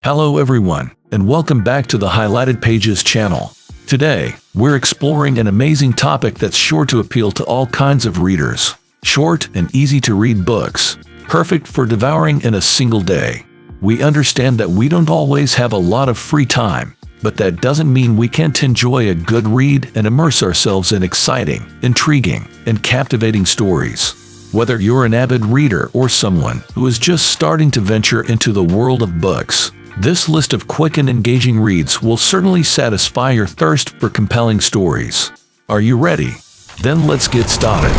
Hello everyone, and welcome back to the Highlighted Pages channel. Today, we're exploring an amazing topic that's sure to appeal to all kinds of readers. Short and easy-to-read books, perfect for devouring in a single day. We understand that we don't always have a lot of free time, but that doesn't mean we can't enjoy a good read and immerse ourselves in exciting, intriguing, and captivating stories. Whether you're an avid reader or someone who is just starting to venture into the world of books, this list of quick and engaging reads will certainly satisfy your thirst for compelling stories. Are you ready? Then let's get started.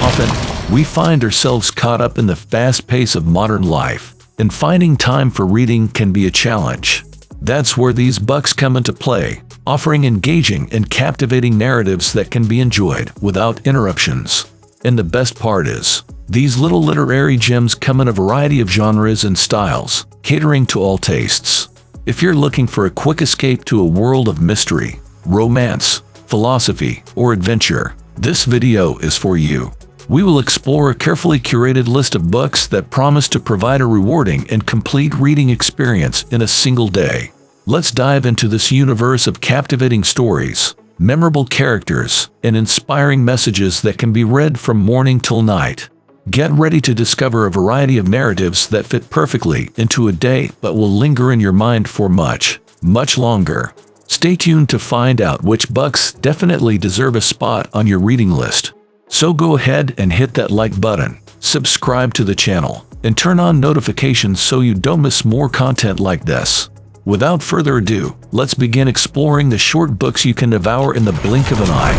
Often, we find ourselves caught up in the fast pace of modern life, and finding time for reading can be a challenge. That's where these books come into play, offering engaging and captivating narratives that can be enjoyed without interruptions. And the best part is, these little literary gems come in a variety of genres and styles, catering to all tastes. If you're looking for a quick escape to a world of mystery, romance, philosophy, or adventure, this video is for you. We will explore a carefully curated list of books that promise to provide a rewarding and complete reading experience in a single day. Let's dive into this universe of captivating stories, memorable characters, and inspiring messages that can be read from morning till night. Get ready to discover a variety of narratives that fit perfectly into a day but will linger in your mind for much, much longer. Stay tuned to find out which books definitely deserve a spot on your reading list. So go ahead and hit that like button, subscribe to the channel, and turn on notifications so you don't miss more content like this. Without further ado, let's begin exploring the short books you can devour in the blink of an eye.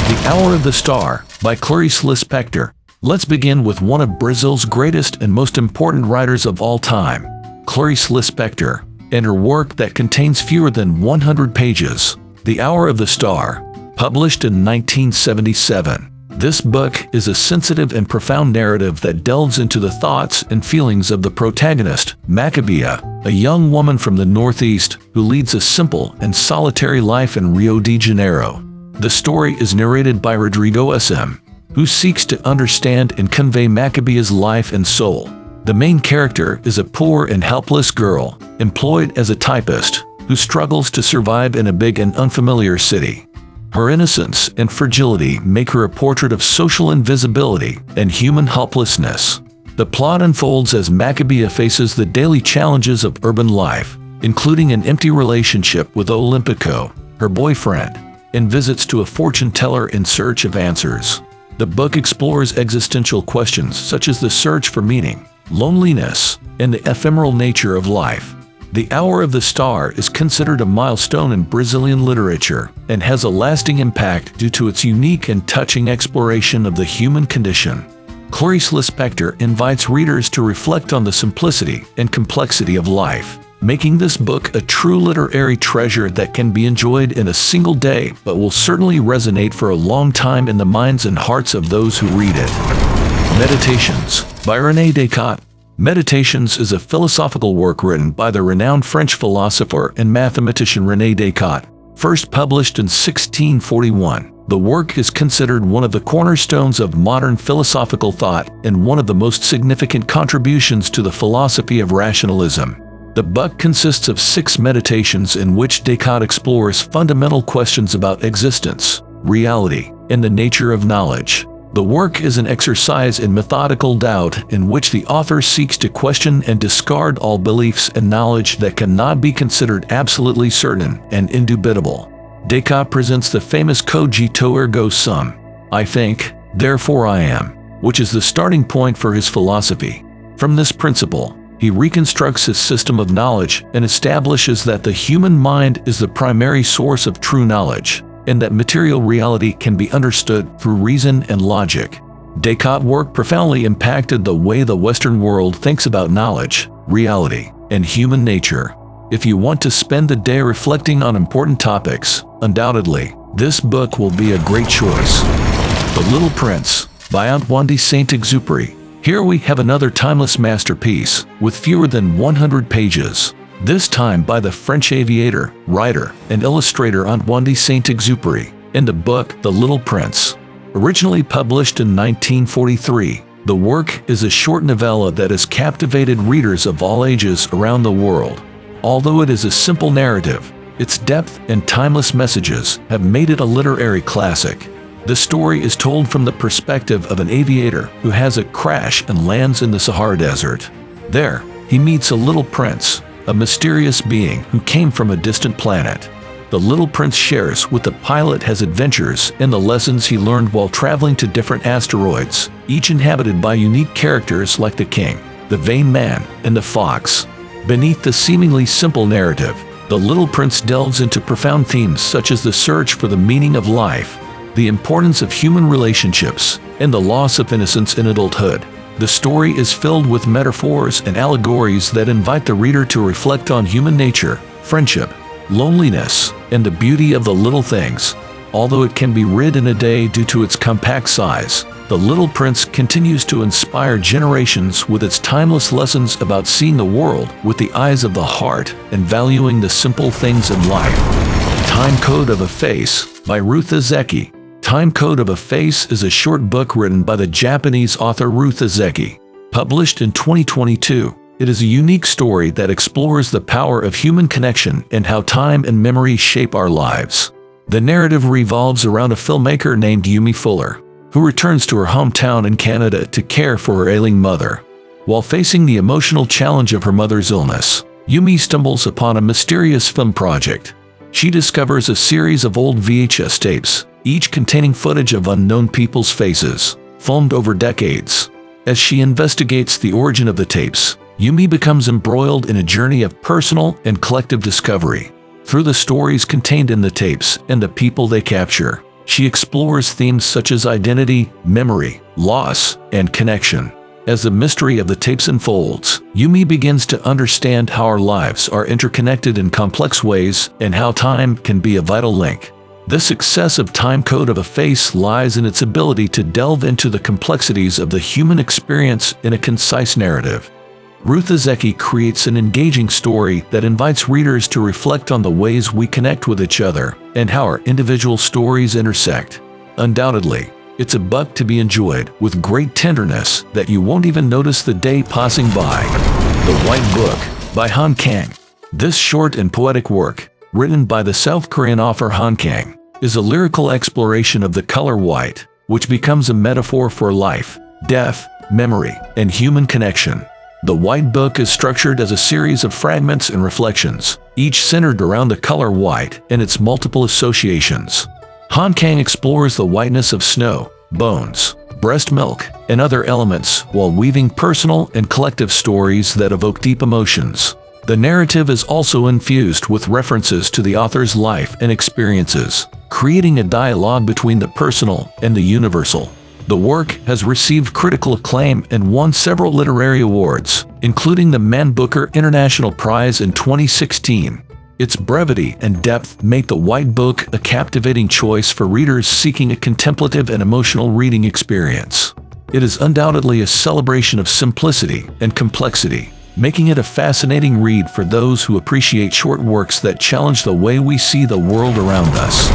The Hour of the Star by Clarice Lispector. Let's begin with one of Brazil's greatest and most important writers of all time, Clarice Lispector, and her work that contains fewer than 100 pages, The Hour of the Star, published in 1977. This book is a sensitive and profound narrative that delves into the thoughts and feelings of the protagonist, Macabea, a young woman from the Northeast who leads a simple and solitary life in Rio de Janeiro. The story is narrated by Rodrigo SM, who seeks to understand and convey Macabea's life and soul. The main character is a poor and helpless girl, employed as a typist, who struggles to survive in a big and unfamiliar city. Her innocence and fragility make her a portrait of social invisibility and human helplessness. The plot unfolds as Macabea faces the daily challenges of urban life, including an empty relationship with Olympico, her boyfriend, and visits to a fortune teller in search of answers. The book explores existential questions such as the search for meaning, loneliness, and the ephemeral nature of life. The Hour of the Star is considered a milestone in Brazilian literature and has a lasting impact due to its unique and touching exploration of the human condition. Clarice Lispector invites readers to reflect on the simplicity and complexity of life, making this book a true literary treasure that can be enjoyed in a single day but will certainly resonate for a long time in the minds and hearts of those who read it. Meditations by René Descartes. Meditations is a philosophical work written by the renowned French philosopher and mathematician René Descartes. First published in 1641, the work is considered one of the cornerstones of modern philosophical thought and one of the most significant contributions to the philosophy of rationalism. The book consists of 6 meditations in which Descartes explores fundamental questions about existence, reality, and the nature of knowledge. The work is an exercise in methodical doubt in which the author seeks to question and discard all beliefs and knowledge that cannot be considered absolutely certain and indubitable. Descartes presents the famous cogito ergo sum, I think, therefore I am, which is the starting point for his philosophy. From this principle, he reconstructs his system of knowledge and establishes that the human mind is the primary source of true knowledge, and that material reality can be understood through reason and logic. Descartes' work profoundly impacted the way the Western world thinks about knowledge, reality, and human nature. If you want to spend the day reflecting on important topics, undoubtedly, this book will be a great choice. The Little Prince by Antoine de Saint-Exupéry. Here we have another timeless masterpiece, with fewer than 100 pages. This time by the French aviator, writer, and illustrator Antoine de Saint-Exupéry, in the book The Little Prince. Originally published in 1943, the work is a short novella that has captivated readers of all ages around the world. Although it is a simple narrative, its depth and timeless messages have made it a literary classic. The story is told from the perspective of an aviator who has a crash and lands in the Sahara Desert. There, he meets a little prince, a mysterious being who came from a distant planet. The little prince shares with the pilot his adventures and the lessons he learned while traveling to different asteroids, each inhabited by unique characters like the king, the vain man, and the fox. Beneath the seemingly simple narrative, the little prince delves into profound themes such as the search for the meaning of life, the importance of human relationships, and the loss of innocence in adulthood. The story is filled with metaphors and allegories that invite the reader to reflect on human nature, friendship, loneliness, and the beauty of the little things. Although it can be read in a day due to its compact size, The Little Prince continues to inspire generations with its timeless lessons about seeing the world with the eyes of the heart and valuing the simple things in life. Time Code of a Face by Ruth Ezeki. Time Code of a Face is a short book written by the Japanese author Ruth Ezeki. Published in 2022, it is a unique story that explores the power of human connection and how time and memory shape our lives. The narrative revolves around a filmmaker named Yumi Fuller, who returns to her hometown in Canada to care for her ailing mother. While facing the emotional challenge of her mother's illness, Yumi stumbles upon a mysterious film project. She discovers a series of old VHS tapes, each containing footage of unknown people's faces, filmed over decades. As she investigates the origin of the tapes, Yumi becomes embroiled in a journey of personal and collective discovery. Through the stories contained in the tapes and the people they capture, she explores themes such as identity, memory, loss, and connection. As the mystery of the tapes unfolds, Yumi begins to understand how our lives are interconnected in complex ways and how time can be a vital link. The success of Time Code of a Face lies in its ability to delve into the complexities of the human experience in a concise narrative. Ruth Ezeki creates an engaging story that invites readers to reflect on the ways we connect with each other and how our individual stories intersect. Undoubtedly, it's a book to be enjoyed with great tenderness that you won't even notice the day passing by. The White Book by Han Kang. This short and poetic work, written by the South Korean author Han Kang, is a lyrical exploration of the color white, which becomes a metaphor for life, death, memory, and human connection. The White Book is structured as a series of fragments and reflections, each centered around the color white and its multiple associations. Han Kang explores the whiteness of snow, bones, breast milk, and other elements while weaving personal and collective stories that evoke deep emotions. The narrative is also infused with references to the author's life and experiences, creating a dialogue between the personal and the universal. The work has received critical acclaim and won several literary awards, including the Man Booker International Prize in 2016. Its brevity and depth make The White Book a captivating choice for readers seeking a contemplative and emotional reading experience. It is undoubtedly a celebration of simplicity and complexity, making it a fascinating read for those who appreciate short works that challenge the way we see the world around us.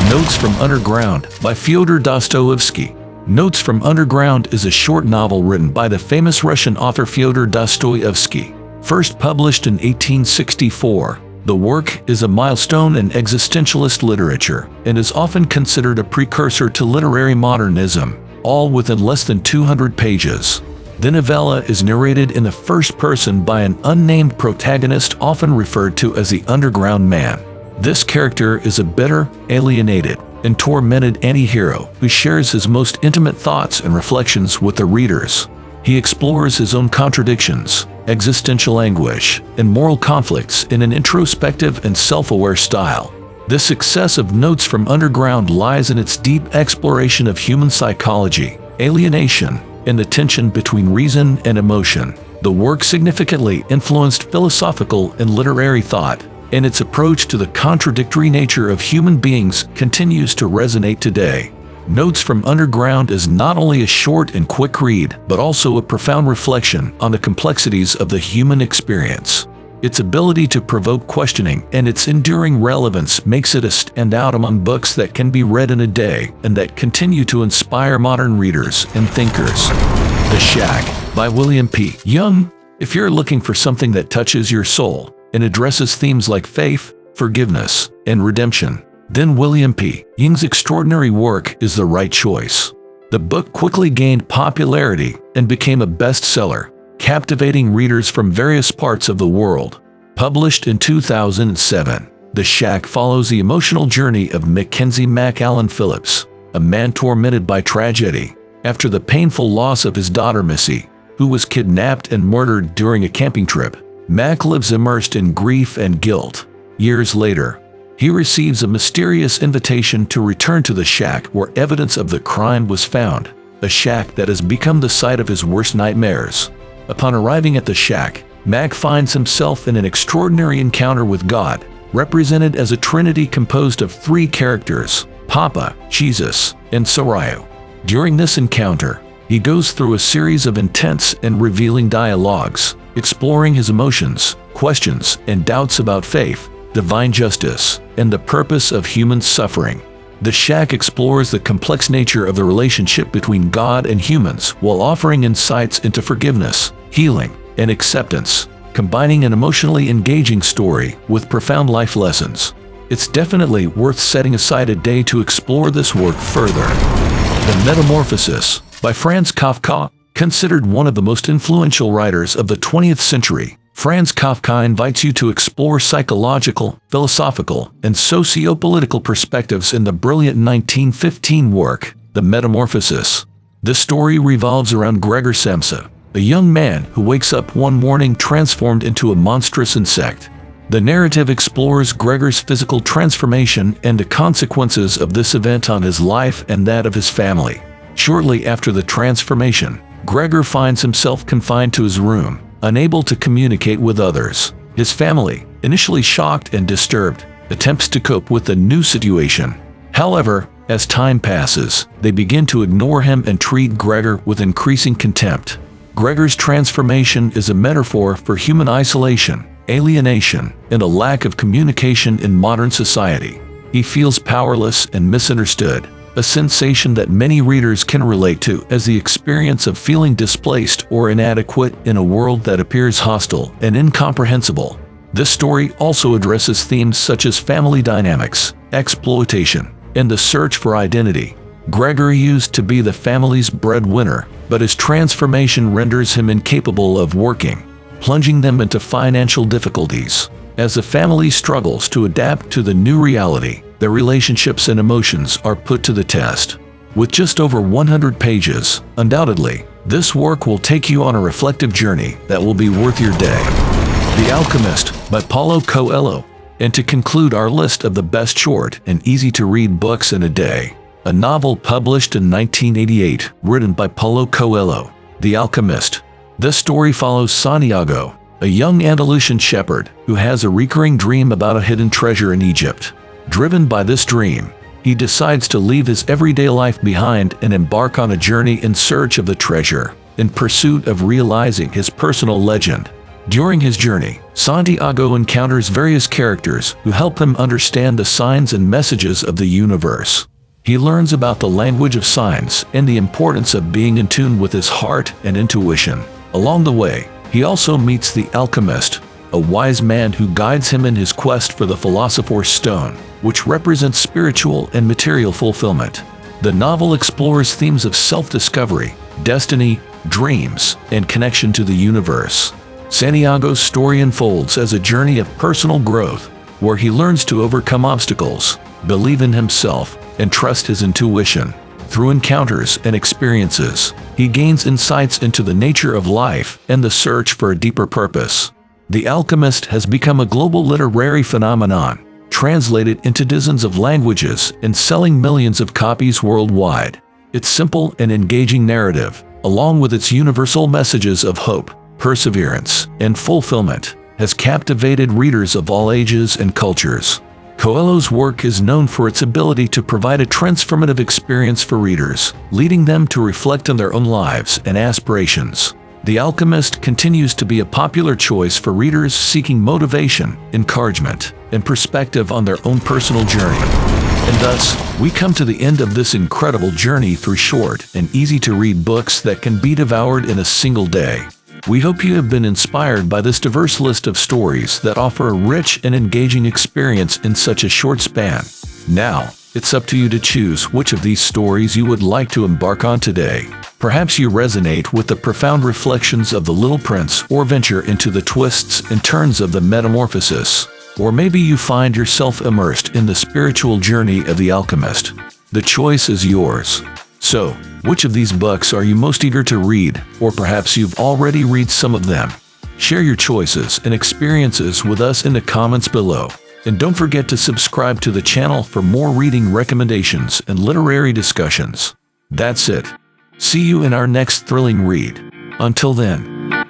Notes from Underground by Fyodor Dostoevsky. Notes from Underground is a short novel written by the famous Russian author Fyodor Dostoevsky. First published in 1864, the work is a milestone in existentialist literature and is often considered a precursor to literary modernism, all within less than 200 pages. The novella is narrated in the first person by an unnamed protagonist often referred to as the Underground Man. This character is a bitter, alienated, and tormented anti-hero who shares his most intimate thoughts and reflections with the readers. He explores his own contradictions, existential anguish, and moral conflicts in an introspective and self-aware style. The success of Notes from Underground lies in its deep exploration of human psychology, alienation, and the tension between reason and emotion. The work significantly influenced philosophical and literary thought, and its approach to the contradictory nature of human beings continues to resonate today. Notes from Underground is not only a short and quick read, but also a profound reflection on the complexities of the human experience. Its ability to provoke questioning and its enduring relevance makes it a standout among books that can be read in a day and that continue to inspire modern readers and thinkers. The Shack by William P. Young. If you're looking for something that touches your soul and addresses themes like faith, forgiveness, and redemption, then William P. Ying's extraordinary work is the right choice. The book quickly gained popularity and became a bestseller, captivating readers from various parts of the world. Published in 2007, The Shack follows the emotional journey of Mackenzie McAllen Phillips, a man tormented by tragedy after the painful loss of his daughter Missy, who was kidnapped and murdered during a camping trip. Mac lives immersed in grief and guilt. Years later, he receives a mysterious invitation to return to the shack where evidence of the crime was found, a shack that has become the site of his worst nightmares. Upon arriving at the shack, Mac finds himself in an extraordinary encounter with God, represented as a trinity composed of three characters, Papa, Jesus, and Sarayu. During this encounter, he goes through a series of intense and revealing dialogues, exploring his emotions, questions, and doubts about faith, divine justice, and the purpose of human suffering. The Shack explores the complex nature of the relationship between God and humans while offering insights into forgiveness, healing, and acceptance, combining an emotionally engaging story with profound life lessons. It's definitely worth setting aside a day to explore this work further. The Metamorphosis, by Franz Kafka. Considered one of the most influential writers of the 20th century, Franz Kafka invites you to explore psychological, philosophical, and socio-political perspectives in the brilliant 1915 work, The Metamorphosis. This story revolves around Gregor Samsa, a young man who wakes up one morning transformed into a monstrous insect. The narrative explores Gregor's physical transformation and the consequences of this event on his life and that of his family. Shortly after the transformation, Gregor finds himself confined to his room, unable to communicate with others. His family, initially shocked and disturbed, attempts to cope with the new situation. However, as time passes, they begin to ignore him and treat Gregor with increasing contempt. Gregor's transformation is a metaphor for human isolation, alienation, and a lack of communication in modern society. He feels powerless and misunderstood, a sensation that many readers can relate to as the experience of feeling displaced or inadequate in a world that appears hostile and incomprehensible. This story also addresses themes such as family dynamics, exploitation, and the search for identity. Gregor used to be the family's breadwinner, but his transformation renders him incapable of working, plunging them into financial difficulties. As the family struggles to adapt to the new reality, their relationships and emotions are put to the test. With just over 100 pages, undoubtedly, this work will take you on a reflective journey that will be worth your day. The Alchemist, by Paulo Coelho. And to conclude our list of the best short and easy-to-read books in a day, a novel published in 1988, written by Paulo Coelho, The Alchemist. This story follows Santiago, a young Andalusian shepherd who has a recurring dream about a hidden treasure in Egypt. Driven by this dream, he decides to leave his everyday life behind and embark on a journey in search of the treasure, in pursuit of realizing his personal legend. During his journey, Santiago encounters various characters who help him understand the signs and messages of the universe. He learns about the language of signs and the importance of being in tune with his heart and intuition. Along the way, he also meets the alchemist, a wise man who guides him in his quest for the Philosopher's Stone, which represents spiritual and material fulfillment. The novel explores themes of self-discovery, destiny, dreams, and connection to the universe. Santiago's story unfolds as a journey of personal growth, where he learns to overcome obstacles, believe in himself, and trust his intuition. Through encounters and experiences, he gains insights into the nature of life and the search for a deeper purpose. The Alchemist has become a global literary phenomenon, translated into dozens of languages and selling millions of copies worldwide. Its simple and engaging narrative, along with its universal messages of hope, perseverance, and fulfillment, has captivated readers of all ages and cultures. Coelho's work is known for its ability to provide a transformative experience for readers, leading them to reflect on their own lives and aspirations. The Alchemist continues to be a popular choice for readers seeking motivation, encouragement, and perspective on their own personal journey. And thus, we come to the end of this incredible journey through short and easy-to-read books that can be devoured in a single day. We hope you have been inspired by this diverse list of stories that offer a rich and engaging experience in such a short span. Now, it's up to you to choose which of these stories you would like to embark on today. Perhaps you resonate with the profound reflections of The Little Prince or venture into the twists and turns of the Metamorphosis. Or maybe you find yourself immersed in the spiritual journey of the alchemist. The choice is yours. So, which of these books are you most eager to read, or perhaps you've already read some of them? Share your choices and experiences with us in the comments below. And don't forget to subscribe to the channel for more reading recommendations and literary discussions. That's it. See you in our next thrilling read. Until then.